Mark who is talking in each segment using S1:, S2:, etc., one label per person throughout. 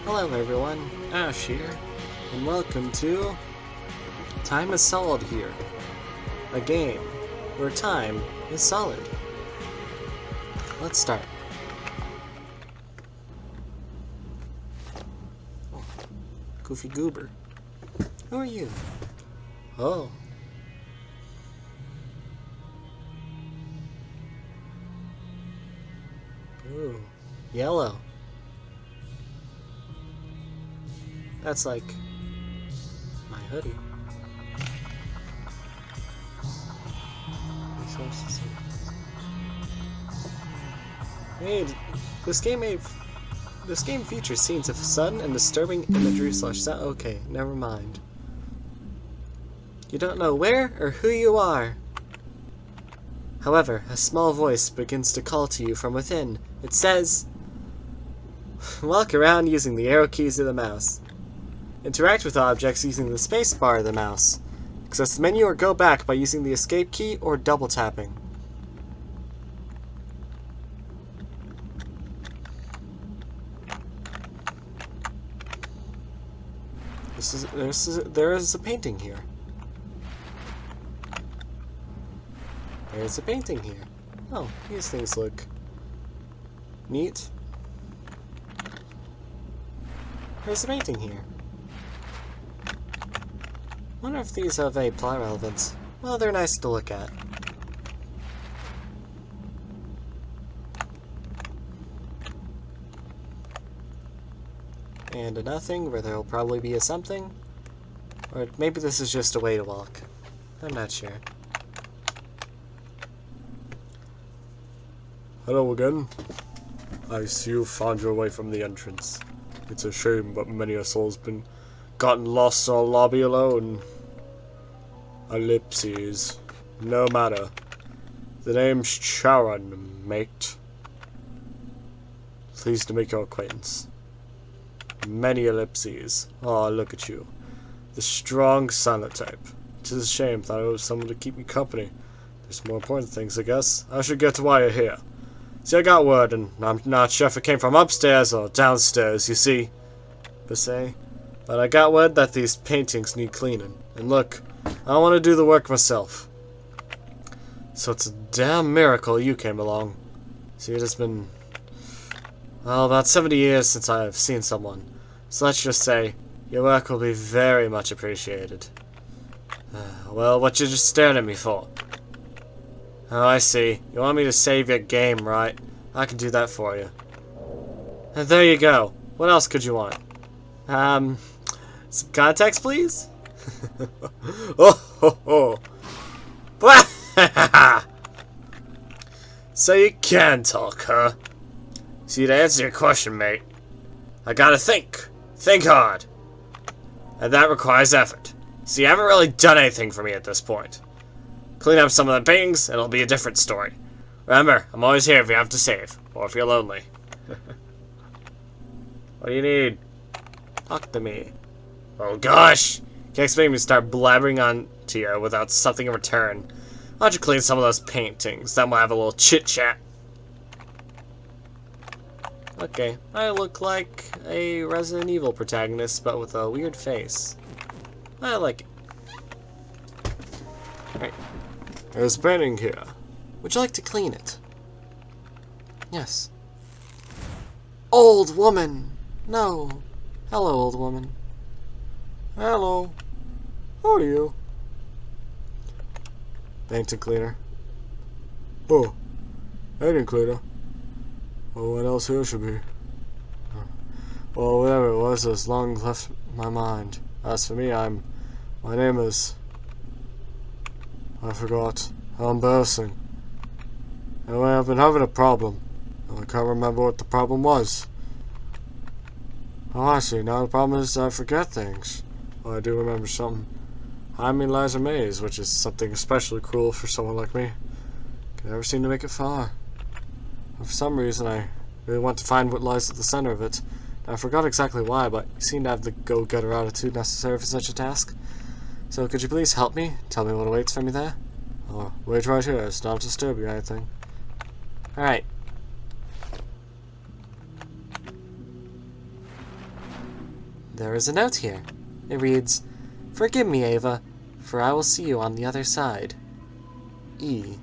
S1: Hello everyone, Ash here, and welcome to Time is Solid here, a game where time is solid. Let's start. Oh, Goofy Goober. Who are you? Oh. Ooh, yellow. That's like my hoodie. Resources. Hey, this game features scenes of sudden and disturbing imagery / sound. Okay, never mind. You don't know where or who you are. However, a small voice begins to call to you from within. It says, walk around using the arrow keys of the mouse. Interact with objects using the space bar of the mouse. Access the menu or go back by using the escape key or double tapping. There is a painting here. There's a painting here. Oh, these things look neat. There's a painting here. Wonder if these have any plot relevance. Well, they're nice to look at. And a nothing, where there'll probably be a something. Or maybe this is just a way to walk. I'm not sure.
S2: Hello again. I see you found your way from the entrance. It's a shame, but many a soul's been gotten lost in a lobby alone. Ellipses. No matter. The name's Charon, mate. Pleased to make your acquaintance. Many ellipses. Oh, look at you. The strong silent type. It is a shame. Thought I was someone to keep me company. There's more important things, I guess. I should get to why you're here. See, I got word, and I'm not sure if it came from upstairs or downstairs, you see. But I got word that these paintings need cleaning. And look, I don't want to do the work myself. So it's a damn miracle you came along. See, it has been, well, about 70 years since I have seen someone. So let's just say, your work will be very much appreciated. Well, what you just staring at me for? Oh, I see. You want me to save your game, right? I can do that for you. And there you go. What else could you want? Some context, please? Oh, ho, ho. So you can talk, huh? See, to answer your question, mate, I gotta think. Think hard. And that requires effort. See, I haven't really done anything for me at this point. Clean up some of the paintings, and it'll be a different story. Remember, I'm always here if you have to save, or if you're lonely. What do you need? Talk to me. Oh gosh! Can't expect me to start blabbering on to you without something in return. Why don't you clean some of those paintings, then we'll have a little chit-chat. Okay, I look like a Resident Evil protagonist, but with a weird face. I like it. Alright. There's a painting here.
S1: Would you like to clean it? Yes. Old woman! No. Hello, old woman.
S2: Hello. Who are you?
S1: Painting cleaner.
S2: Oh. Painting cleaner. Well, what else here should be? Well, whatever it was, has long left my mind. As for me, my name is... I forgot. How embarrassing. Anyway, I've been having a problem. And I can't remember what the problem was. Oh, I see. Now the problem is I forget things. Well, I do remember something. I'm in Liza Maze, which is something especially cruel for someone like me. Can never seem to make it far. And for some reason, I really want to find what lies at the center of it. I forgot exactly why, but you seem to have the go-getter attitude necessary for such a task. So could you please help me? Tell me what awaits for me there? Or wait right here, it's not disturb you or anything.
S1: Alright. There is a note here. It reads, "Forgive me, Ava, for I will see you on the other side. E."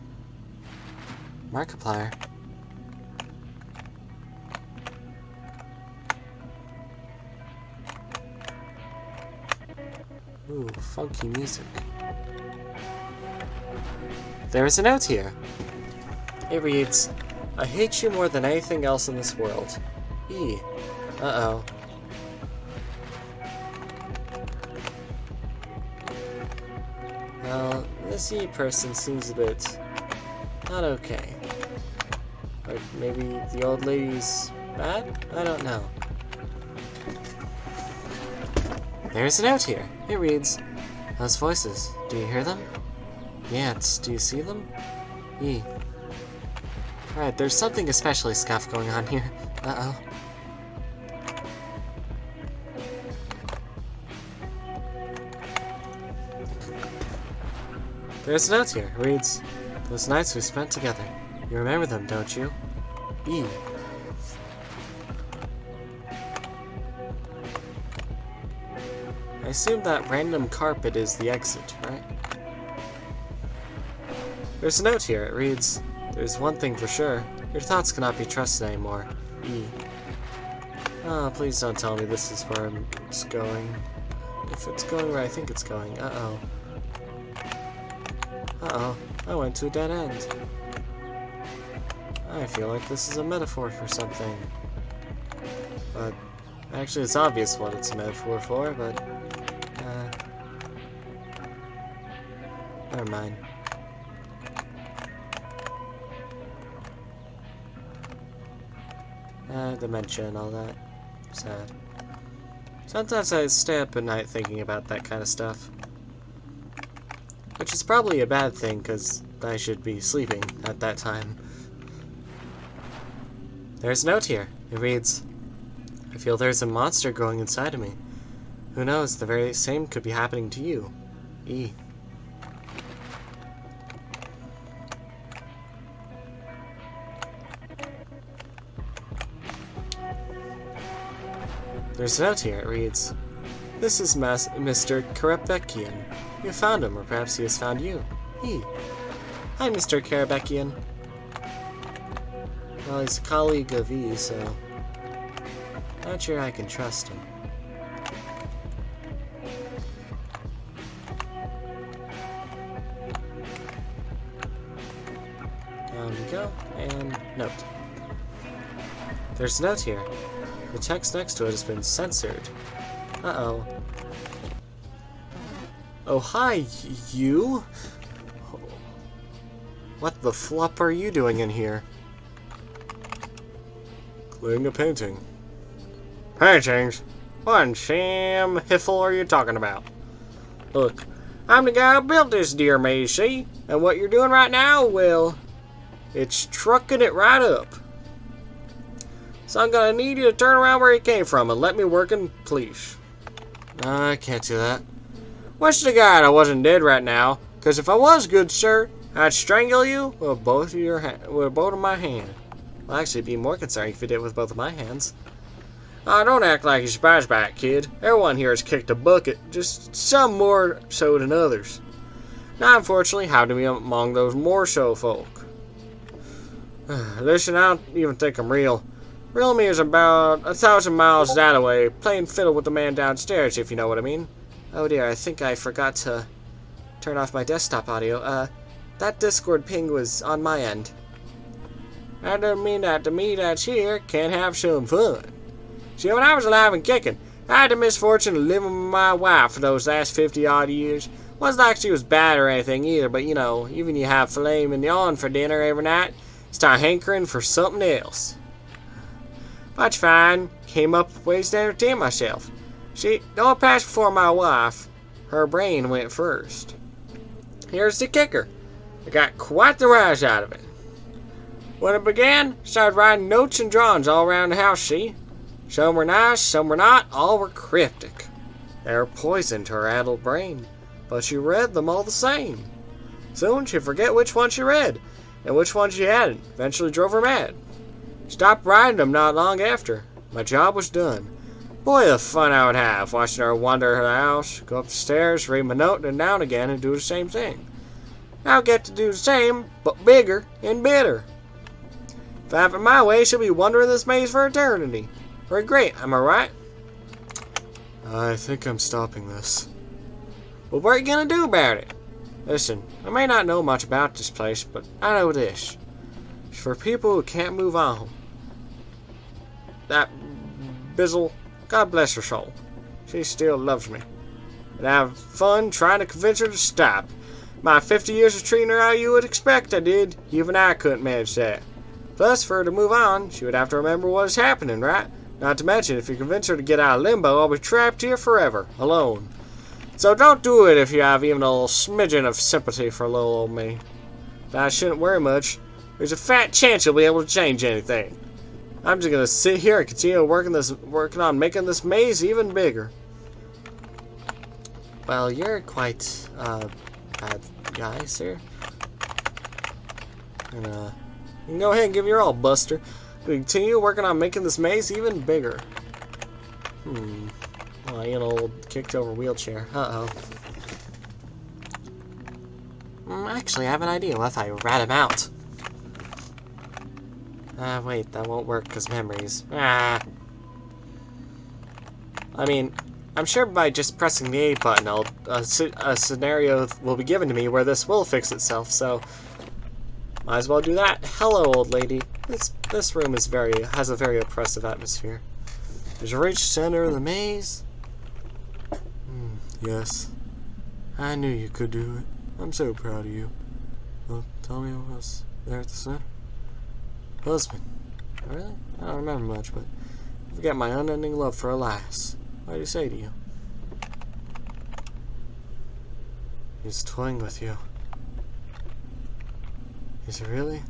S1: Markiplier. Ooh, funky music. There is a note here. It reads, "I hate you more than anything else in this world. E." Uh-oh. Well, this E person seems a bit not okay. Or maybe the old lady's bad? I don't know. There's a note here. It reads, "Those voices, do you hear them? Yeah, do you see them? E." Alright, there's something especially scuffed going on here. Uh-oh. There's a note here. It reads, "Those nights we spent together. You remember them, don't you? E." I assume that random carpet is the exit, right? There's a note here. It reads, "There's one thing for sure. Your thoughts cannot be trusted anymore. E." Oh, please don't tell me this is where it's going. If it's going where I think it's going. Uh-oh. Uh-oh. I went to a dead end. I feel like this is a metaphor for something. But actually it's obvious what it's a metaphor for, but never mind. Dementia and all that. Sad. Sometimes I stay up at night thinking about that kind of stuff. Which is probably a bad thing, because I should be sleeping at that time. There's a note here. It reads, "I feel there's a monster growing inside of me. Who knows, the very same could be happening to you. E." There's a note here. It reads, "This is Mr. Karabekian. You found him, or perhaps he has found you. E." Hi, Mr. Karabekian. Well, he's a colleague of E, so not sure I can trust him. Down we go, and note. There's a note here. The text next to it has been censored. Uh-oh. Oh, hi, you? What the flop are you doing in here?
S2: Cleaning a painting.
S3: Paintings? What in Sam Hiffle are you talking about? Look, I'm the guy who built this dear maze, see? And what you're doing right now, well, it's trucking it right up. So I'm gonna need you to turn around where you came from and let me work in, please.
S1: I can't do that.
S3: Wish to God I wasn't dead right now, 'cause if I was, good sir, I'd strangle you with both of my hands.
S1: I'll actually be more concerned if you did it with both of my hands.
S3: Don't act like you surprised by it, kid. Everyone here has kicked a bucket, just some more so than others. Now, unfortunately, happen to be among those more so folk. Listen, I don't even think I'm real. Real me is about 1,000 miles that away, playing fiddle with the man downstairs, if you know what I mean.
S1: Oh dear, I think I forgot to turn off my desktop audio. That Discord ping was on my end.
S3: That doesn't mean that the me that's here can't have some fun. See, when I was alive and kicking, I had the misfortune of living with my wife for those last 50-odd years. Wasn't like she was bad or anything either, but you know, even you have filet mignon for dinner every night, you start hankering for something else. But fine, came up with ways to entertain myself. See, don't pass before my wife. Her brain went first. Here's the kicker. I got quite the rise out of it. When it began, I started writing notes and drawings all around the house, see? Some were nice, some were not, all were cryptic. They were poison to her addled brain, but she read them all the same. Soon she'd forget which ones she read, and which ones she hadn't. Eventually drove her mad. Stopped writing them not long after. My job was done. Boy, the fun I would have watching her wander her house, go up the stairs, read my note, and down again, and do the same thing. I'll get to do the same, but bigger and better. If I have it my way, she'll be wandering this maze for eternity. Very great, am I right?
S2: I think I'm stopping this.
S3: Well, what are you gonna do about it? Listen, I may not know much about this place, but I know this. It's for people who can't move on. That Bizzle, God bless her soul. She still loves me. And I have fun trying to convince her to stop. My 50 years of treating her how you would expect I did. Even I couldn't manage that. Plus, for her to move on, she would have to remember what is happening, right? Not to mention, if you convince her to get out of limbo, I'll be trapped here forever, alone. So don't do it if you have even a little smidgen of sympathy for little old me. But I shouldn't worry much. There's a fat chance you'll be able to change anything. I'm just gonna sit here and continue working on making this maze even bigger.
S1: Well, you're quite, bad guy, sir.
S3: And, you can go ahead and give your all, Buster. We continue working on making this maze even bigger.
S1: Oh, you know, kicked over wheelchair. Uh-oh. Actually, I have an idea. What if I rat him out? Wait, that won't work because memories. I mean, I'm sure by just pressing the A button, a scenario will be given to me where this will fix itself, so might as well do that. Hello, old lady. This room is has a very oppressive atmosphere. Did you reach the center of the maze?
S2: Yes. I knew you could do it. I'm so proud of you. Well, tell me what was there at the center.
S1: Husband. Really? I don't remember much, but I forget my unending love for Elias. What did he say to you?
S2: He's toying with you.
S1: Is he really?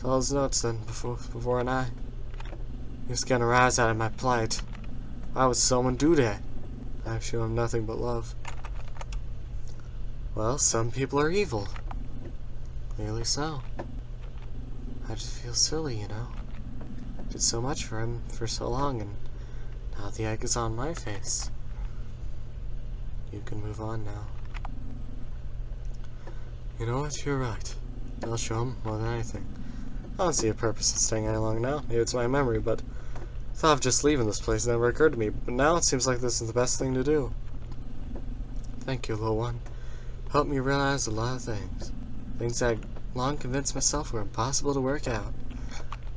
S1: Tell his notes then, before an eye. He's gonna rise out of my plight. Why would someone do that?
S2: I've shown him nothing but love.
S1: Well, some people are evil. Clearly so. I just feel silly, you know. Did so much for him for so long, and now the egg is on my face. You can move on now.
S2: You know what? You're right. I'll show him more than anything.
S1: I don't see a purpose in staying any longer now. Maybe it's my memory, but the thought of just leaving this place never occurred to me. But now it seems like this is the best thing to do.
S2: Thank you, little one. Helped me realize a lot of things.
S1: Things I'd long convinced myself were impossible to work out.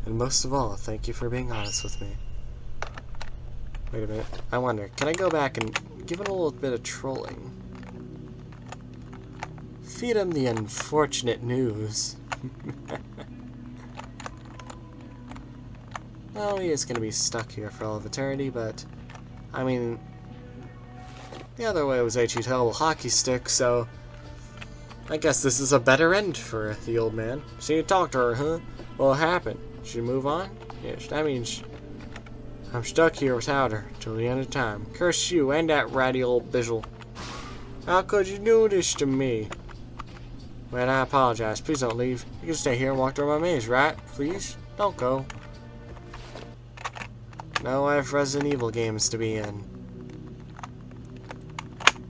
S1: And most of all, thank you for being honest with me. Wait a minute. I wonder, can I go back and give it a little bit of trolling? Feed him the unfortunate news. Well, he is going to be stuck here for all of eternity, but, I mean, the other way was H.E. Terrible Hockey Stick, so I guess this is a better end for the old man. So you talked to her, huh? What happened? Did she move on? Yes, that means I'm stuck here without her till the end of time. Curse you and that ratty old Bizzle. How could you do this to me? Wait, I apologize. Please don't leave. You can stay here and walk through my maze, right? Please? Don't go. No, I have Resident Evil games to be in.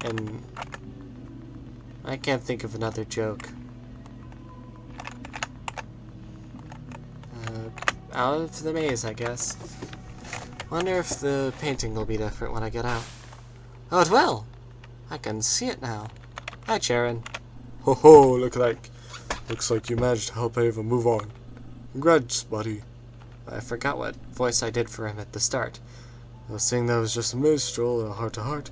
S1: And I can't think of another joke. Out of the maze, I guess. Wonder if the painting will be different when I get out. Oh, it will! I can see it now. Hi, Charon.
S2: Ho ho, looks like you managed to help Ava move on. Congrats, buddy.
S1: I forgot what voice I did for him at the start.
S2: I was saying that was just a minstrel and a heart-to-heart.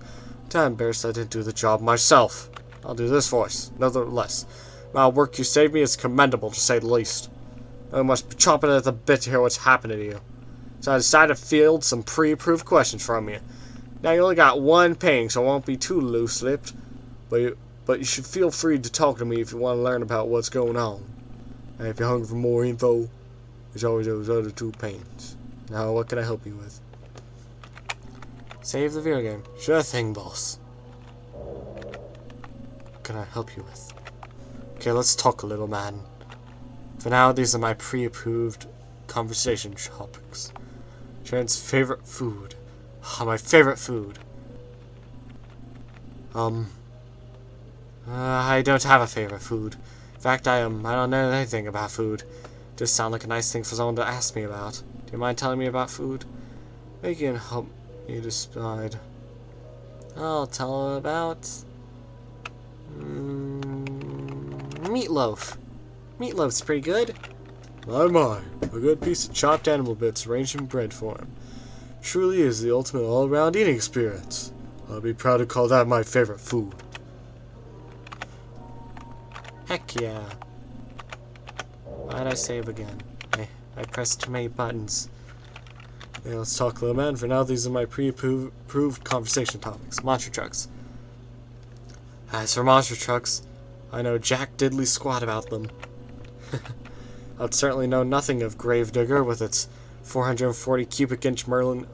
S2: I'm embarrassed I didn't do the job myself.
S3: I'll do this voice, nevertheless. My work you saved me is commendable, to say the least. I must be chomping at the bit to hear what's happening to you. So I decided to field some pre-approved questions from you. Now you only got one painting, so I won't be too loose-lipped. But you should feel free to talk to me if you want to learn about what's going on. And if you're hungry for more info, there's always those other two paintings. Now, what can I help you with?
S1: Save the video game.
S3: Sure thing, boss.
S1: What can I help you with?
S3: Okay, let's talk a little, man. For now, these are my pre-approved conversation topics. Sharon's favorite food,
S1: My favorite food. I don't have a favorite food. In fact, I don't know anything about food. Just sound like a nice thing for someone to ask me about. Do you mind telling me about food? Maybe you can help me decide. I'll tell about meatloaf. Meatloaf's pretty good.
S2: My, a good piece of chopped animal bits arranged in bread form. Truly is the ultimate all-around eating experience. I'll be proud to call that my favorite food.
S1: Heck yeah. Why'd I save again? I pressed too many buttons.
S2: Yeah, let's talk, little man. For now, these are my pre-approved conversation topics.
S1: Monster trucks. As for monster trucks, I know jack diddly squat about them. I'd certainly know nothing of Gravedigger with its 440 cubic inch Merlin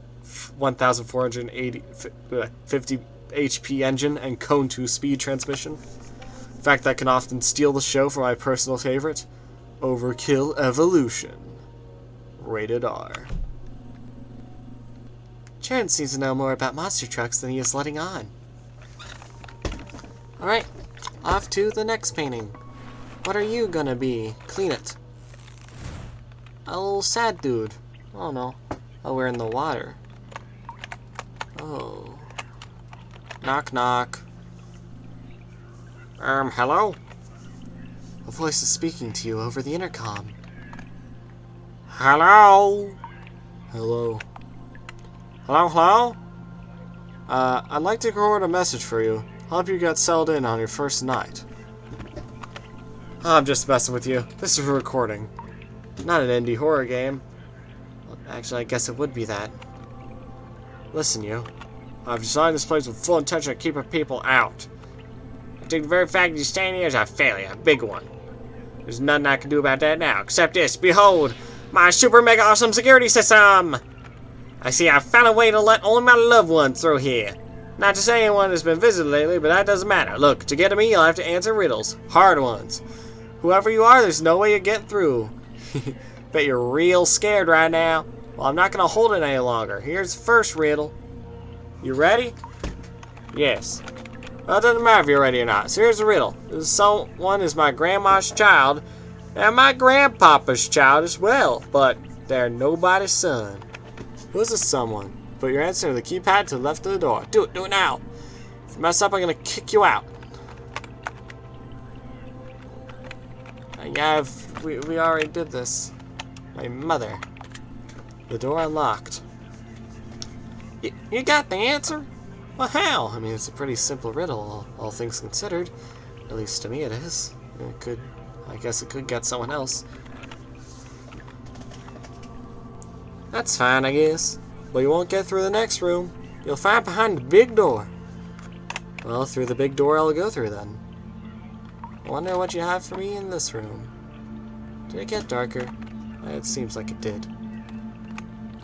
S1: 1450 HP engine and Cone 2 speed transmission. In fact, that can often steal the show for my personal favorite, Overkill Evolution. Rated R. Sharon seems to know more about monster trucks than he is letting on. Alright, off to the next painting. What are you gonna be? Clean it. A little sad dude. Oh no. Oh, we're in the water. Oh. Knock knock. Hello? A voice is speaking to you over the intercom. Hello?
S2: Hello.
S1: Hello, hello? I'd like to record a message for you. Hope you got settled in on your first night. I'm just messing with you. This is a recording. Not an indie horror game. Well, actually, I guess it would be that. Listen, you. I've designed this place with full intention of keeping people out. I think the very fact that you stand here is a failure, a big one. There's nothing I can do about that now, except this. Behold, my super mega awesome security system! I see I found a way to let only my loved ones through here. Not to say anyone has been visited lately, but that doesn't matter. Look, to get to me, you'll have to answer riddles. Hard ones. Whoever you are, there's no way you're getting through. Bet you're real scared right now. Well, I'm not going to hold it any longer. Here's the first riddle. You ready? Yes. Well, it doesn't matter if you're ready or not. So here's the riddle. This someone is my grandma's child, and my grandpapa's child as well, but they're nobody's son. Who's this someone? Put your answer in the keypad to the left of the door. Do it now. If you mess up, I'm going to kick you out. Yeah, we already did this. My mother. The door unlocked. You got the answer? Well, how? I mean, it's a pretty simple riddle, all things considered. At least to me it is. I guess it could get someone else. That's fine, I guess. But you won't get through the next room. You'll find behind the big door. Well, through the big door I'll go through then. I wonder what you have for me in this room. Did it get darker? It seems like it did.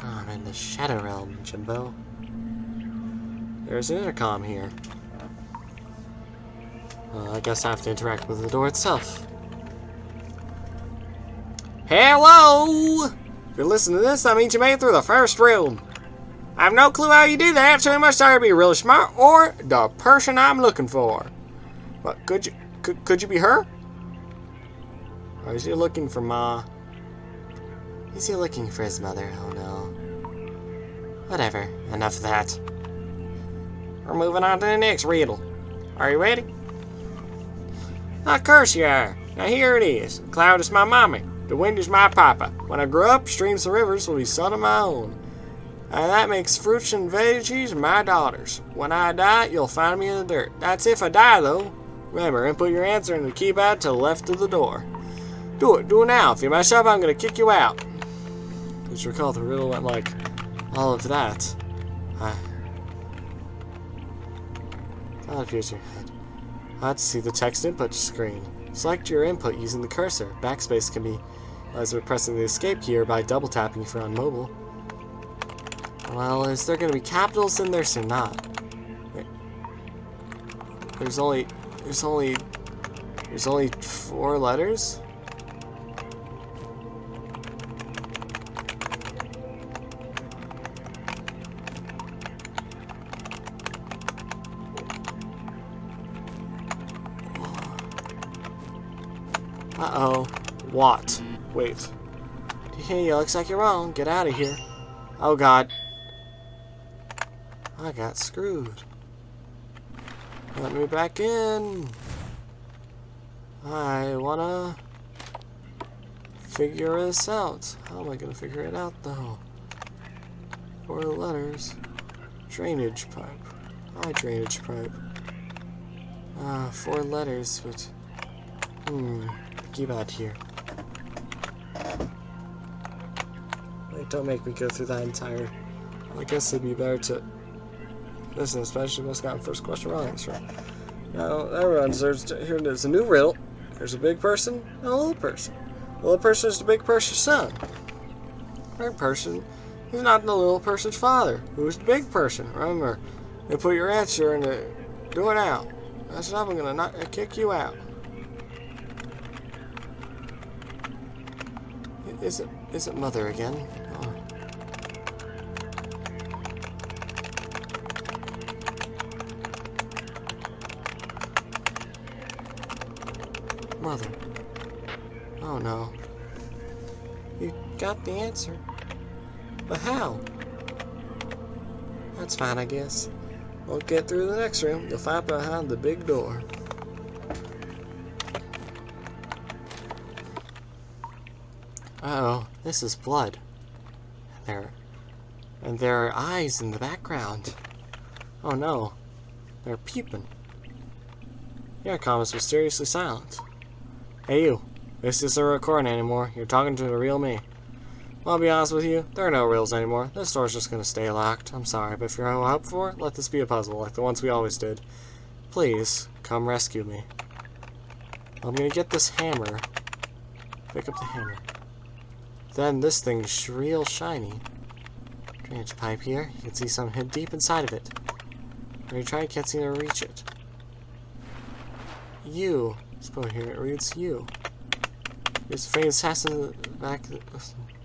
S1: Oh, I'm in the Shadow Realm, Jimbo. There's an intercom here. I guess I have to interact with the door itself. Hello! If you're listening to this, that means you made it through the first room. I have no clue how you did that, so you must either be really smart or the person I'm looking for. But could you be her? Or is he looking for Ma? Is he looking for his mother? Oh no. Whatever, enough of that. We're moving on to the next riddle. Are you ready? Of course you are. Now here it is. The cloud is my mommy. The wind is my papa. When I grow up, streams and rivers will be son of my own. And that makes fruits and veggies my daughters. When I die, you'll find me in the dirt. That's if I die, though. Remember, input your answer in the keypad to the left of the door. Do it now. If you mess up, I'm going to kick you out. Just recall the riddle went like all of that. That appears in your head. Let's see the text input screen. Select your input using the cursor. Backspace can be as we're pressing the escape key or by double tapping if you're on mobile. Well, is there going to be capitals in there or not? Wait. There's only 4 letters? Uh-oh.
S2: What? Wait.
S1: Hey, looks like you're wrong. Get out of here. Oh, God. I got screwed. Let me back in. I wanna figure this out. How am I gonna figure it out, though? 4 letters. Drainage pipe. Hi, drainage pipe. 4 letters, but... keep out here. Wait, don't make me go through that entire... I guess it'd be better to... Listen, especially most gotten first question wrong. That's right. Now, everyone deserves to hear there's a new riddle. There's a big person and a little person. The little person is the big person's son. The big person is not the little person's father. Who's the big person? Remember, you put your answer in the... Do it out. That's not I'm gonna kick you out. Is it mother again? Oh. Mother. Oh no. You got the answer. But how? That's fine, I guess. We'll get through the next room. You'll find behind the big door. Uh-oh, this is blood. And there are eyes in the background. Oh no, they're peeping. Intercom is mysteriously silent. Hey you, this isn't a recording anymore. You're talking to the real me. Well, I'll be honest with you, there are no reels anymore. This door's just gonna stay locked. I'm sorry, but if you're hoping for it, let this be a puzzle, like the ones we always did. Please, come rescue me. I'm gonna get this hammer. Pick up the hammer. Then this thing's real shiny. Drainage pipe here. You can see something hidden deep inside of it. When you try, you can't seem to reach it. You. Let's go here. It reads you. There's a famous assassin in the back.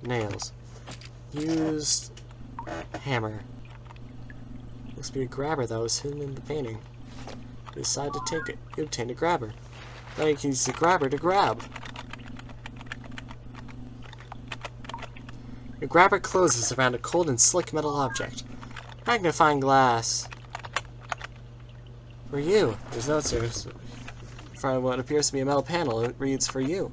S1: Nails. Used hammer. Looks to be a grabber that was hidden in the painting. You decide to take it. You obtain a grabber. Now you can use the grabber to grab. Your grabber closes around a cold and slick metal object. Magnifying glass. For you. There's notes here. From what appears to be a metal panel, it reads for you.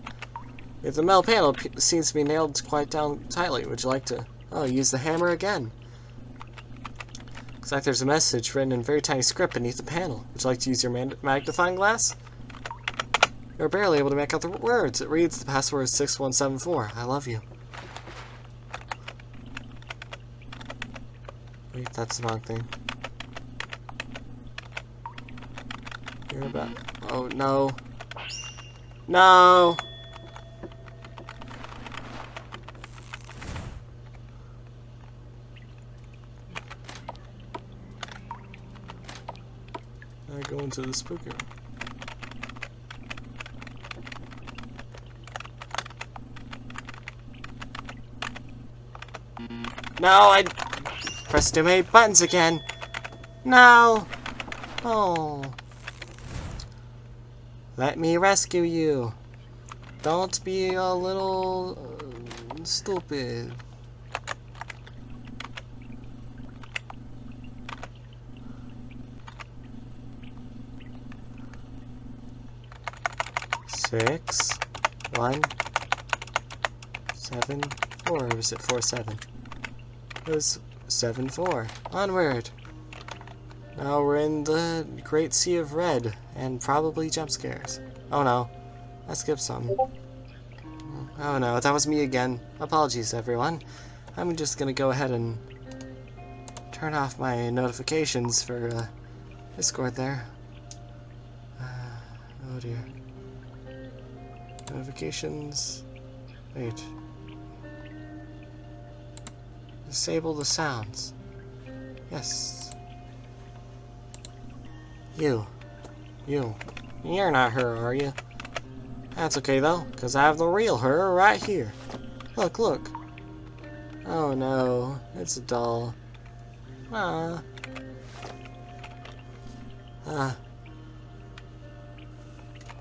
S1: If the metal panel seems to be nailed quite down tightly, would you like to use the hammer again? Looks like there's a message written in very tiny script beneath the panel. Would you like to use your magnifying glass? You're barely able to make out the words. It reads the password is 6174. I love you. Wait, that's the wrong thing. You're about... Oh, no. No! I go into the spooky room. No, I pressed too many buttons again. No. Oh. Let me rescue you. Don't be a little stupid. Six, 1, 7, 4. Or was it 4, 7? It was 7, 4. Onward. Now we're in the great sea of red and probably jump scares. Oh no, I skipped something. Oh no, that was me again. Apologies, everyone. I'm just gonna go ahead and turn off my notifications for Discord there. Oh dear. Notifications. Wait. Disable the sounds. Yes. You. You're not her, are you? That's okay though, because I have the real her right here. Look, look. Oh no, it's a doll. Ah.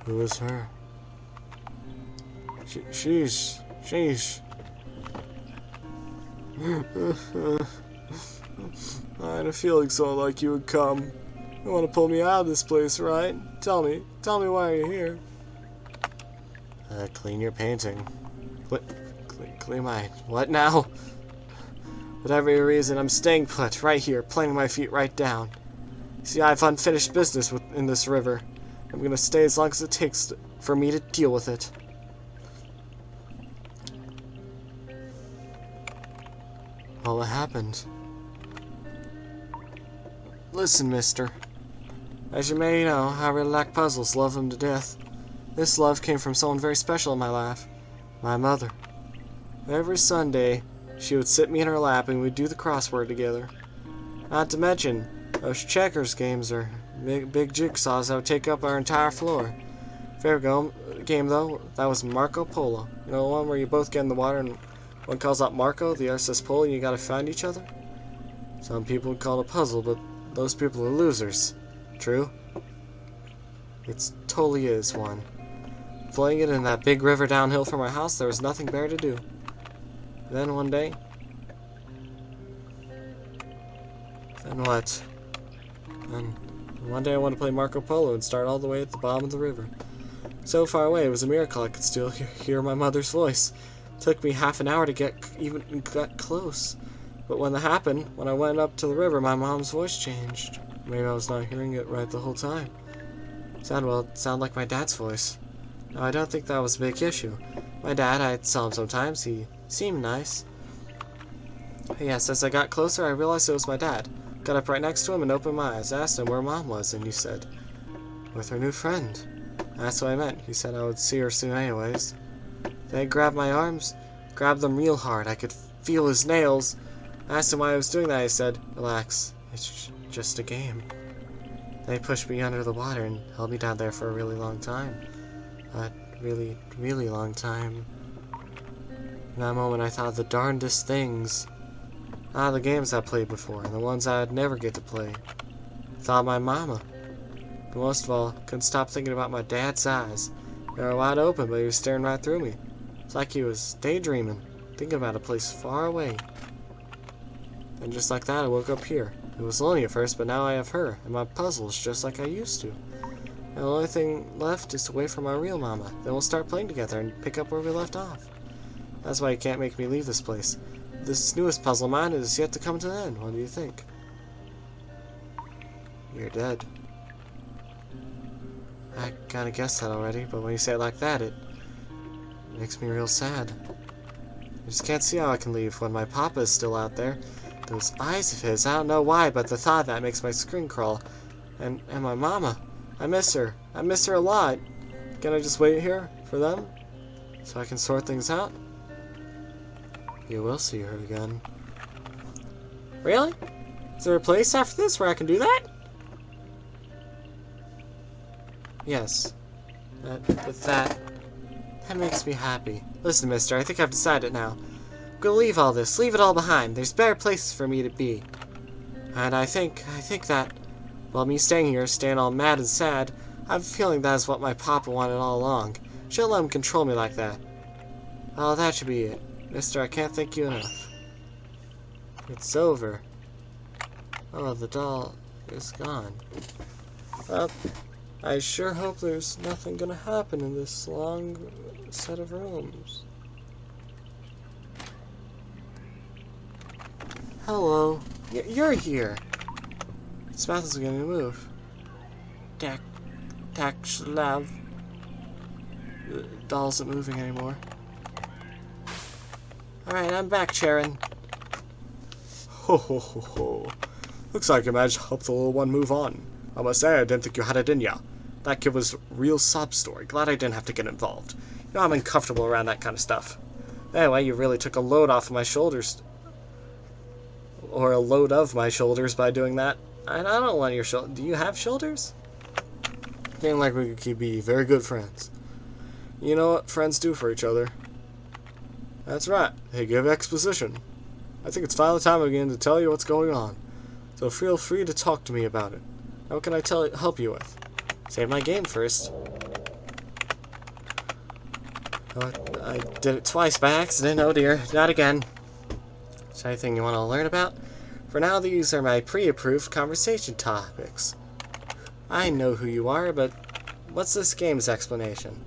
S1: Who is her?
S2: Sheesh. I had a feeling someone like you would come. You want to pull me out of this place, right? Tell me why you're here.
S1: Clean your painting. Clean my... What now? Whatever your reason, I'm staying put, right here, planting my feet right down. See, I have unfinished business in this river. I'm gonna stay as long as it takes for me to deal with it. Well, what happened? Listen, mister. As you may know, I really like puzzles, love them to death. This love came from someone very special in my life. My mother. Every Sunday, she would sit me in her lap and we'd do the crossword together. Not to mention, those checkers games are big jigsaws that would take up our entire floor. Favorite game, though, that was Marco Polo. You know, the one where you both get in the water and one calls out Marco, the other says Polo, and you gotta find each other? Some people would call it a puzzle, but those people are losers. True? It totally is one. Playing it in that big river downhill from our house, there was nothing better to do. Then one day... Then what? Then one day I wanted to play Marco Polo and start all the way at the bottom of the river. So far away, it was a miracle I could still hear my mother's voice. It took me half an hour to get close. But when that happened, when I went up to the river, my mom's voice changed. Maybe I was not hearing it right the whole time. It sounded like my dad's voice. Now, I don't think that was a big issue. My dad, I saw him sometimes. He seemed nice. Yes, as I got closer, I realized it was my dad. Got up right next to him and opened my eyes. Asked him where Mom was, and he said, with her new friend. That's what I meant. He said I would see her soon anyways. Then he grabbed my arms, grabbed them real hard. I could feel his nails. I asked him why I was doing that. He said, relax, it's just a game. Then he pushed me under the water and held me down there for a really long time. A really, really long time. In that moment I thought of the darndest things. The games I played before, and the ones I'd never get to play. Thought of my mama. But most of all, couldn't stop thinking about my dad's eyes. They were wide open, but he was staring right through me. It's like he was daydreaming, thinking about a place far away. And just like that, I woke up here. It was lonely at first, but now I have her, and my puzzles just like I used to. And the only thing left is to wait for my real mama. Then we'll start playing together and pick up where we left off. That's why you can't make me leave this place. This newest puzzle of mine is yet to come to an end. What do you think? You're dead. I kinda guessed that already, but when you say it like that, it makes me real sad. I just can't see how I can leave when my papa is still out there. Those eyes of his, I don't know why, but the thought of that makes my skin crawl. And my mama. I miss her. I miss her a lot. Can I just wait here for them? So I can sort things out? You will see her again. Really? Is there a place after this where I can do that? Yes. That makes me happy. Listen, mister, I think I've decided now. I'm gonna leave all this. Leave it all behind. There's better places for me to be. And I think that, while me staying here, staying all mad and sad, I have a feeling that is what my papa wanted all along. Shouldn't let him control me like that. Oh, that should be it. Mister, I can't thank you enough. It's over. Oh, the doll is gone. Well, I sure hope there's nothing gonna happen in this long set of rooms. Hello. You're here. Its mouth is gonna move. Slav. The doll isn't moving anymore. Alright, I'm back, Charon.
S2: Ho ho ho ho. Looks like you managed to help the little one move on. I must say, I didn't think you had it in ya. That kid was a real sob story. Glad I didn't have to get involved. You know, I'm uncomfortable around that kind of stuff. Anyway, you really took a load off of my shoulders. Or a load of my shoulders by doing that. I don't want your shoulders. Do you have shoulders? Seemed like we could be very good friends. You know what friends do for each other? That's right. They give exposition. I think it's finally time again to tell you what's going on. So feel free to talk to me about it. Now what can I help you with? Save my game first.
S1: Oh, I did it twice by accident. Oh dear, not again. Is there anything you want to learn about? For now, these are my pre-approved conversation topics. I know who you are, but what's this game's explanation?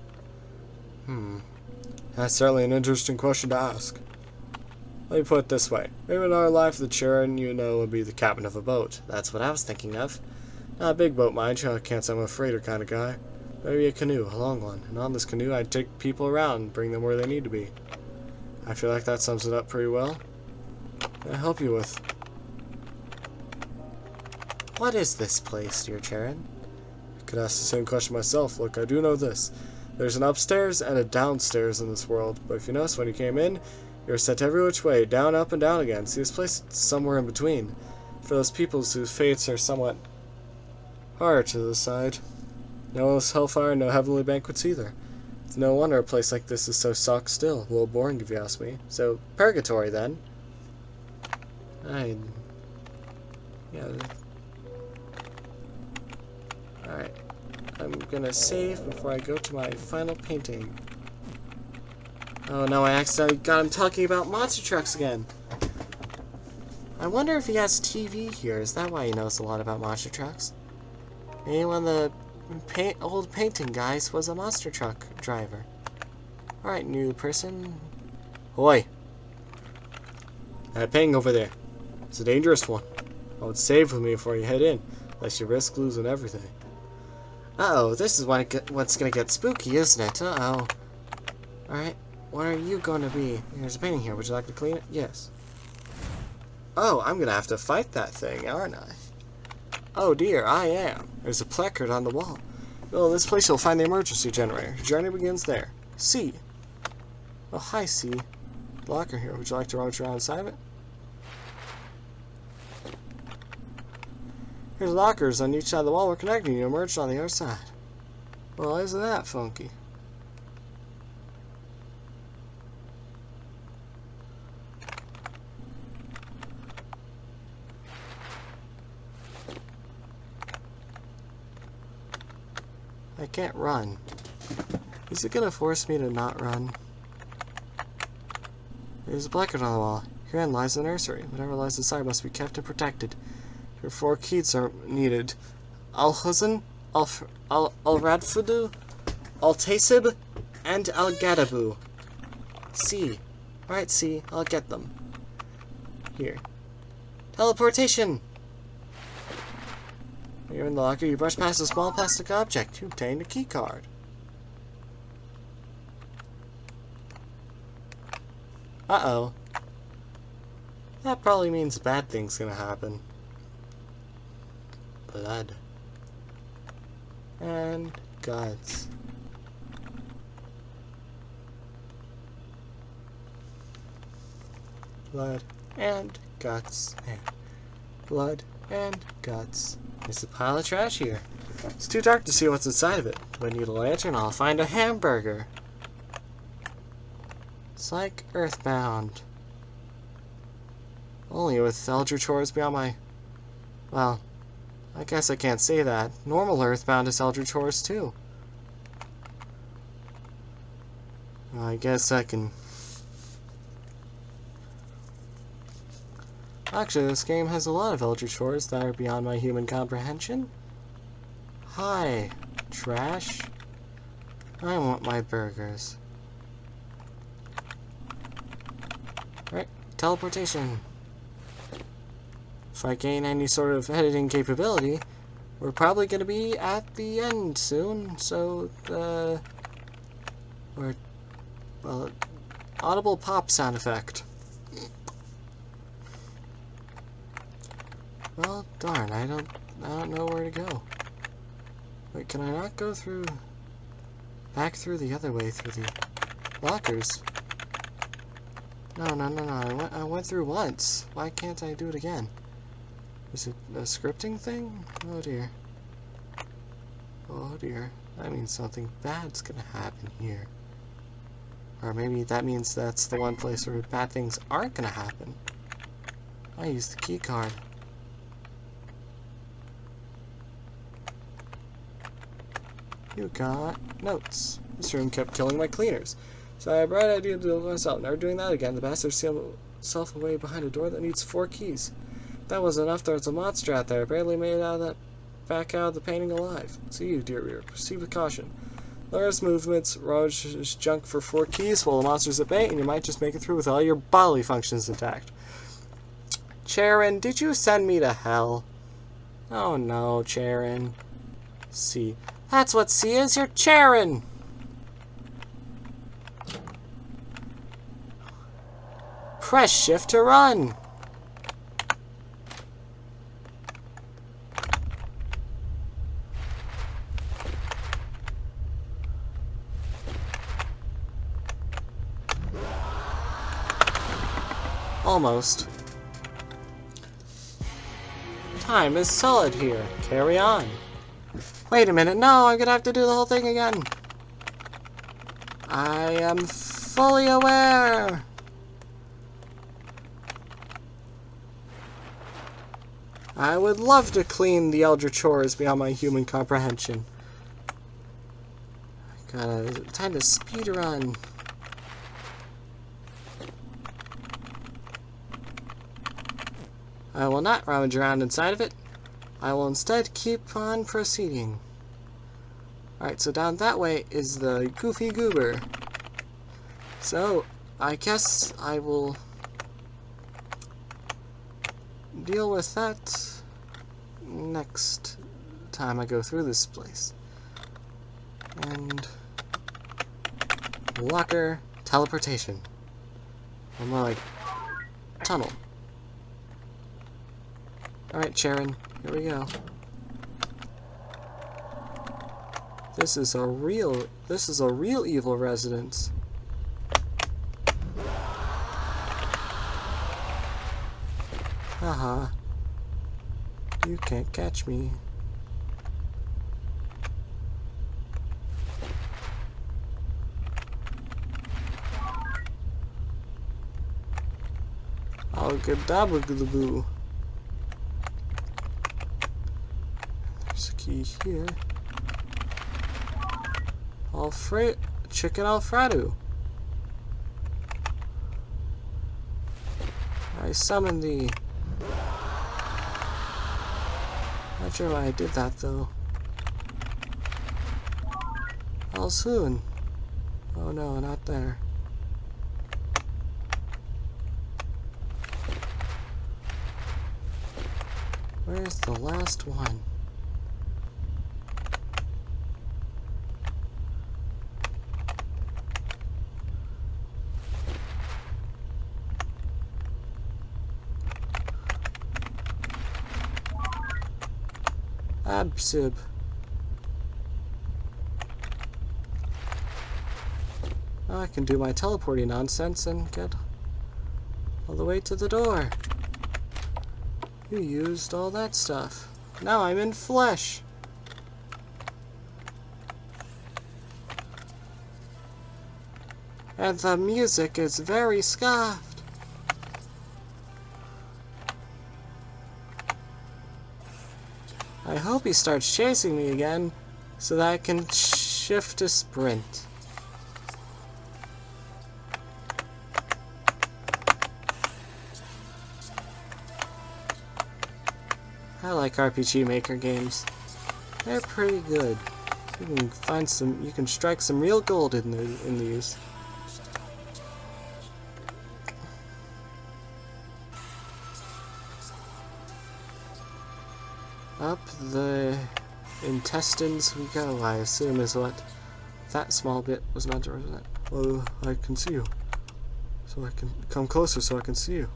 S2: That's certainly an interesting question to ask. Let me put it this way. Maybe in our life, the Charon you know would be the captain of a boat.
S1: That's what I was thinking of.
S2: Not a big boat, mind you. I can't say I'm a freighter kind of guy. Maybe a canoe, a long one. And on this canoe, I'd take people around and bring them where they need to be. I feel like that sums it up pretty well. Can I help you with?
S1: What is this place, dear Charon?
S2: I could ask the same question myself. Look, I do know this. There's an upstairs and a downstairs in this world. But if you notice, when you came in, you were sent every which way, down, up, and down again. See, this place is somewhere in between. For those peoples whose fates are somewhat harder to decide. No hellfire, no heavenly banquets either. It's no wonder a place like this is so sock still. A little boring if you ask me.
S1: So, purgatory then?
S2: Yeah.
S1: Alright. I'm gonna save before I go to my final painting. Oh no, I accidentally got him talking about monster trucks again. I wonder if he has TV here. Is that why he knows a lot about monster trucks? Maybe one of the old painting guys was a monster truck driver. Alright, new person.
S2: Hoy! That painting over there. It's a dangerous one. I would save with me before you head in, lest you risk losing everything.
S1: Uh-oh, this is what's gonna get spooky, isn't it? Uh-oh. Alright, what are you gonna be? There's a painting here. Would you like to clean it? Yes. Oh, I'm gonna have to fight that thing, aren't I? Oh dear, I am. There's a placard on the wall.
S2: Well, in this place you'll find the emergency generator. Your journey begins there.
S1: C. Oh, hi, C.
S2: Locker here. Would you like to rummage around inside of it? Here's lockers on each side of the wall. We're connecting. You emerged on the other side. Well, isn't that funky?
S1: I can't run. Is it gonna force me to not run? There's a placard on the wall. Herein lies the nursery. Whatever lies inside must be kept and protected. Your 4 keys are needed. Al-Huzn, Al-Radfudu, Al-Tasib, and Al-Gadabu. C. Alright, C. I'll get them. Here. Teleportation! When you're in the locker, you brush past a small plastic object. You obtain a key card. Uh-oh. That probably means bad things gonna happen. Blood. And guts. Blood and guts. And blood and guts. There's a pile of trash here. It's too dark to see what's inside of it. If I need a lantern, I'll find a hamburger. It's like Earthbound. Only with Eldritch Horrors beyond my... Well, I guess I can't say that. Normal Earthbound is Eldritch Horrors too. I guess I can... Actually, this game has a lot of Eldritch Horrors that are beyond my human comprehension. Hi, trash. I want my burgers. Right, teleportation. If I gain any sort of editing capability, we're probably going to be at the end soon, so, well, audible pop sound effect. Well, darn, I don't know where to go. Wait, can I not go through... back through the other way, through the lockers? No, I went through once. Why can't I do it again? Is it a scripting thing? Oh dear. Oh dear. That means something bad's gonna happen here. Or maybe that means that's the one place where bad things aren't gonna happen. I used the key card. You got notes. This room kept killing my cleaners. So I had a bright idea to do it myself. Never doing that again. The bastard sealed himself away behind a door that needs 4 keys. That wasn't enough. There was a monster out there. Barely made it out of that back out of the painting alive. So you, dear reader, proceed with caution. Laura's movements, Roger's junk for 4 keys while the monster's at bay, and you might just make it through with all your bodily functions intact. Charon, did you send me to hell? Oh no, Charon. C. That's what C is, you're Charon! Press shift to run! Almost. Time is solid here. Carry on. Wait a minute. No, I'm gonna have to do the whole thing again. I am fully aware. I would love to clean the elder chores beyond my human comprehension. Time to speed run. I will not rummage around inside of it. I will instead keep on proceeding. Alright, so down that way is the Goofy Goober. So, I guess I will deal with that next time I go through this place. And locker teleportation. Or more like tunnel. Alright, Charon, here we go. This is a real evil residence. Haha. You can't catch me. Algadabagaboo. There's a key here. Chicken Alfredo. I summon thee. Not sure why I did that though. How soon? Oh no, not there. Where's the last one? Absib. Now I can do my teleporting nonsense and get all the way to the door. You used all that stuff. Now I'm in flesh. And the music is very scoffed. I hope he starts chasing me again so that I can shift to sprint. I like RPG Maker games. They're pretty good. You can strike some real gold in these. Up the intestines we go, I assume is what that small bit was meant to represent. Oh, I can see you. So I can come closer so I can see you.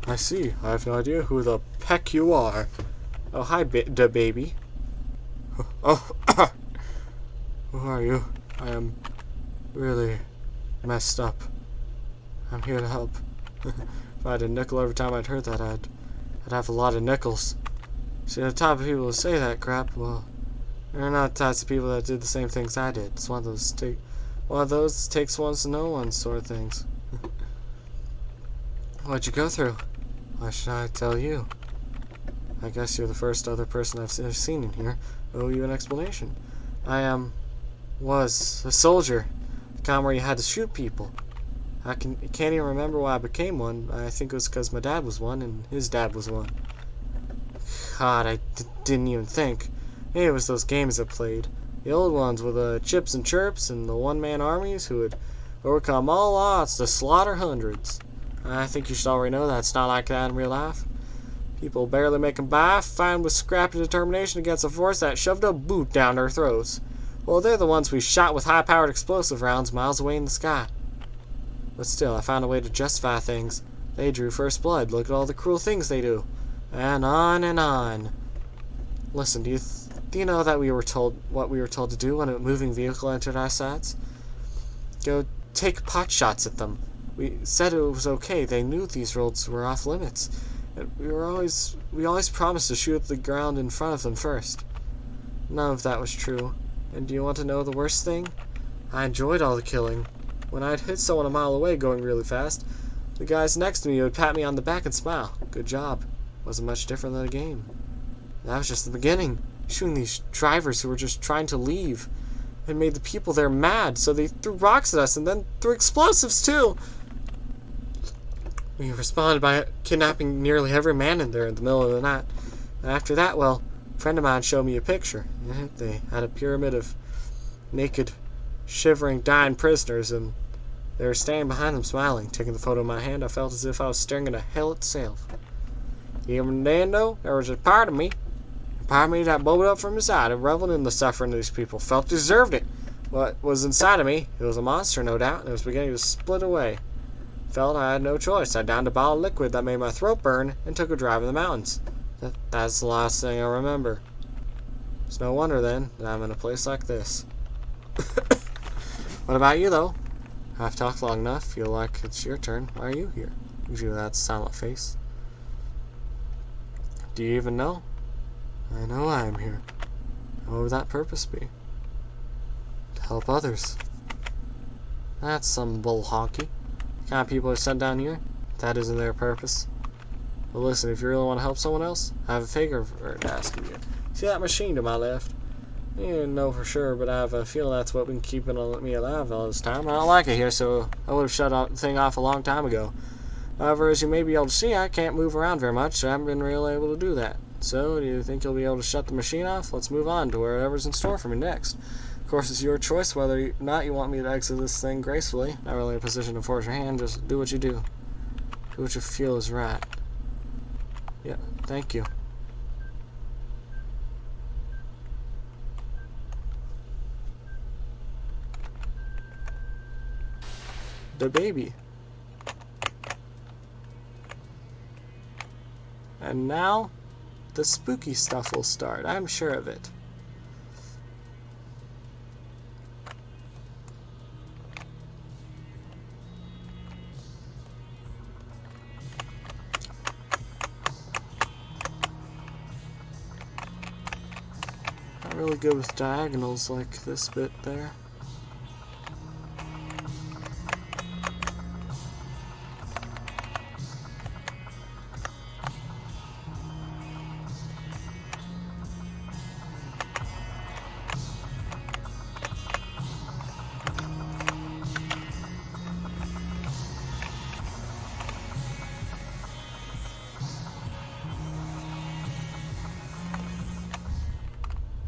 S1: I see. I have no idea who the peck you are. Oh, hi, da baby. Oh, who are you? I am really messed up. I'm here to help. If I had a nickel every time I'd heard that, I'd have a lot of nickels. See, the type of people who say that crap, well, they're not the types of people that did the same things I did. It's one of those takes one to know one sort of things. What'd you go through? Why should I tell you? I guess you're the first other person I've seen in here. I owe you an explanation. I was a soldier. kind where you had to shoot people. Can't even remember why I became one. I think it was because my dad was one and his dad was one. God, I didn't even think. Maybe it was those games I played. The old ones with the chips and chirps and the one-man armies who would overcome all odds to slaughter hundreds. I think you should already know that it's not like that in real life. People barely make 'em by, fighting with scrap and determination against a force that shoved a boot down their throats. Well, they're the ones we shot with high-powered explosive rounds miles away in the sky. But still, I found a way to justify things. They drew first blood. Look at all the cruel things they do. And on and on. Listen, do you know that we were told what we were told to do when a moving vehicle entered our sights? Go take pot shots at them. We said it was okay. They knew these roads were off limits. And we always promised to shoot at the ground in front of them first. None of that was true. And do you want to know the worst thing? I enjoyed all the killing. When I'd hit someone a mile away going really fast, the guys next to me would pat me on the back and smile. Good job. Wasn't much different than a game. That was just the beginning. Shooting these drivers who were just trying to leave. It made the people there mad, so they threw rocks at us and then threw explosives too. We responded by kidnapping nearly every man in there in the middle of the night. And after that, well, a friend of mine showed me a picture. They had a pyramid of naked, shivering, dying prisoners, and they were standing behind them smiling. Taking the photo in my hand, I felt as if I was staring into hell itself. Even then, though, there was a part of me that bubbled up from inside and reveled in the suffering of these people. Felt deserved it. What was inside of me, it was a monster, no doubt, and it was beginning to split away. Felt I had no choice. I downed a bottle of liquid that made my throat burn and took a drive in the mountains. That's the last thing I remember. It's no wonder, then, that I'm in a place like this. What about you, though? I've talked long enough. Feel like it's your turn. Why are you here? Usually that silent face. Do you even know? I know I am here. What would that purpose be? To help others. That's some bull honky. The kind of people are sent down here. That isn't their purpose. But listen, if you really want to help someone else, I have a favor to ask of you. See that machine to my left? You didn't know for sure, but I have a feeling that's what been keeping me alive all this time. I don't like it here, so I would have shut the thing off a long time ago. However, as you may be able to see, I can't move around very much, so I haven't been really able to do that. So, do you think you'll be able to shut the machine off? Let's move on to whatever's in store for me next. Of course, it's your choice whether or not you want me to exit this thing gracefully. Not really in a position to force your hand, just do what you do. Do what you feel is right. Yeah, thank you. The baby. And now, the spooky stuff will start. I'm sure of it. Not really good with diagonals like this bit there.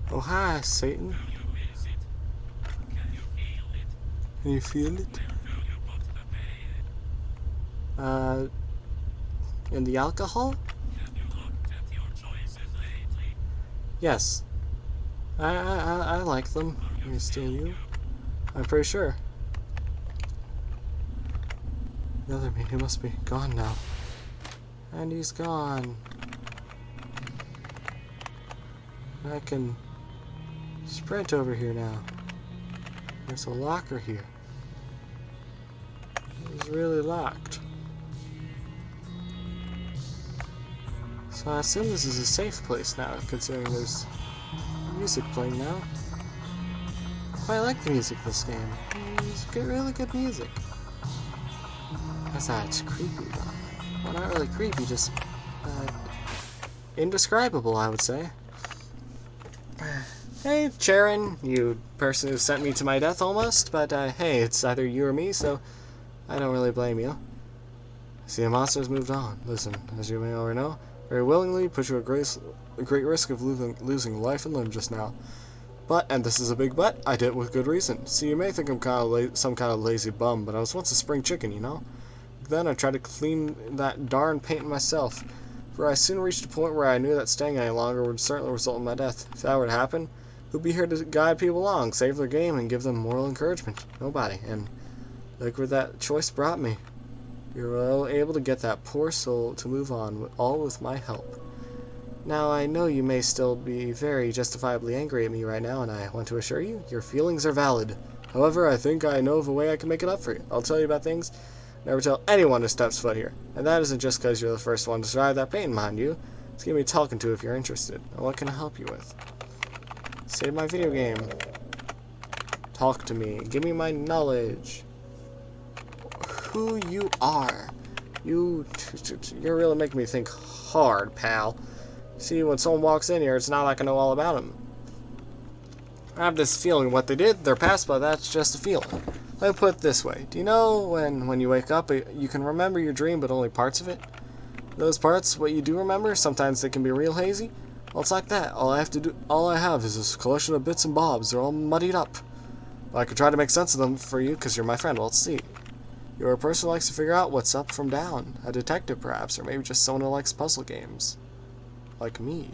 S1: Oh, hi, Satan. Can you feel it? In the alcohol? Yes. I like them. Is still you? I'm pretty sure. The other me, he must be gone now. And he's gone. I can sprint over here now. There's a locker here. It's really locked. So I assume this is a safe place now, considering there's music playing now. I quite like the music of this game. It's really good music. That's not, it's creepy though. Well, not really creepy, just indescribable, I would say. Hey, Charon, you person who sent me to my death almost, but hey, it's either you or me, so I don't really blame you. See, the monster's moved on. Listen, as you may already know, very willingly put you at great risk of losing life and limb just now. But, and this is a big but, I did it with good reason. See, you may think I'm some kind of lazy bum, but I was once a spring chicken, you know? Then I tried to clean that darn paint myself, for I soon reached a point where I knew that staying any longer would certainly result in my death. If that were to happen, who'd be here to guide people along, save their game, and give them moral encouragement? Nobody. And look where that choice brought me. You were able to get that poor soul to move on, all with my help. Now, I know you may still be very justifiably angry at me right now, and I want to assure you, your feelings are valid. However, I think I know of a way I can make it up for you. I'll tell you about things. Never tell anyone who steps foot here. And that isn't just because you're the first one to survive that pain, mind you. It's gonna be talking to if you're interested. Now, what can I help you with? Save my video game. Talk to me. Give me my knowledge. Who you are. You're really making me think hard, pal. See, when someone walks in here, it's not like I know all about them. I have this feeling what they did, they're past, but that's just a feeling. Let me put it this way. Do you know when you wake up, you can remember your dream, but only parts of it? Those parts, what you do remember, sometimes they can be real hazy. Well, it's like that. All I have is this collection of bits and bobs. They're all muddied up. Well, I could try to make sense of them for you, because you're my friend. Well, let's see. You're a person who likes to figure out what's up from down. A detective, perhaps, or maybe just someone who likes puzzle games. Like me.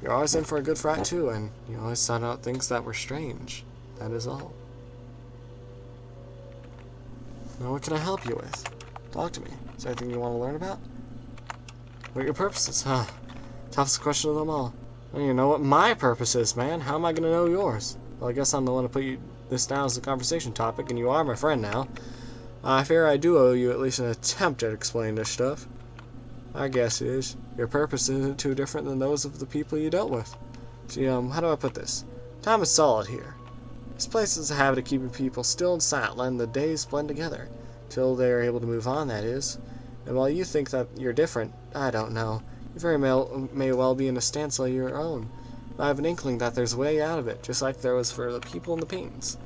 S1: You're always in for a good fright, too, and you always found out things that were strange. That is all. Now, what can I help you with? Talk to me. Is there anything you want to learn about? What are your purposes? Huh. Toughest question of them all. I don't even know what my purpose is, man. How am I going to know yours? Well, I guess I'm the one to put this down as a conversation topic, and you are my friend now. I fear I do owe you at least an attempt at explaining this stuff. I guess it is. Your purpose isn't too different than those of the people you dealt with. See, how do I put this? Time is solid here. This place has a habit of keeping people still and silent, letting the days blend together, till they are able to move on, that is. And while you think that you're different, I don't know. You very may well be in a standstill of your own. I have an inkling that there's a way out of it, just like there was for the people in the paintings.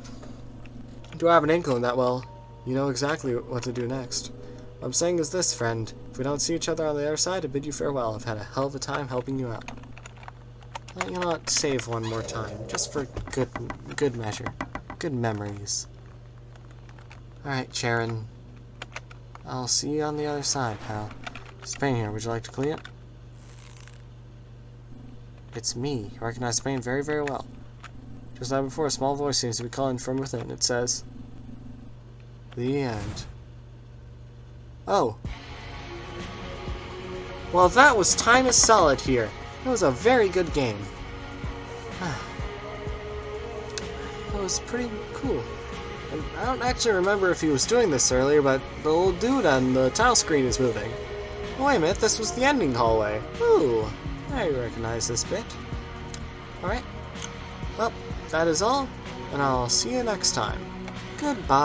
S1: Do I have an inkling that, well, you know exactly what to do next. What I'm saying is this, friend. If we don't see each other on the other side, I bid you farewell. I've had a hell of a time helping you out. Well, you know what? Save one more time, just for good measure. Good memories. Alright, Charon. I'll see you on the other side, pal. Spain here, would you like to clean it? It's me. I recognize Spain very, very well. Just like before, a small voice seems to be calling from within. It says, the end. Oh. Well, that was Time is Solid here. It was a very good game. That was pretty cool. And I don't actually remember if he was doing this earlier, but the little dude on the tile screen is moving. Oh, wait a minute, this was the ending hallway. Ooh, I recognize this bit. Alright. Well, that is all, and I'll see you next time. Goodbye.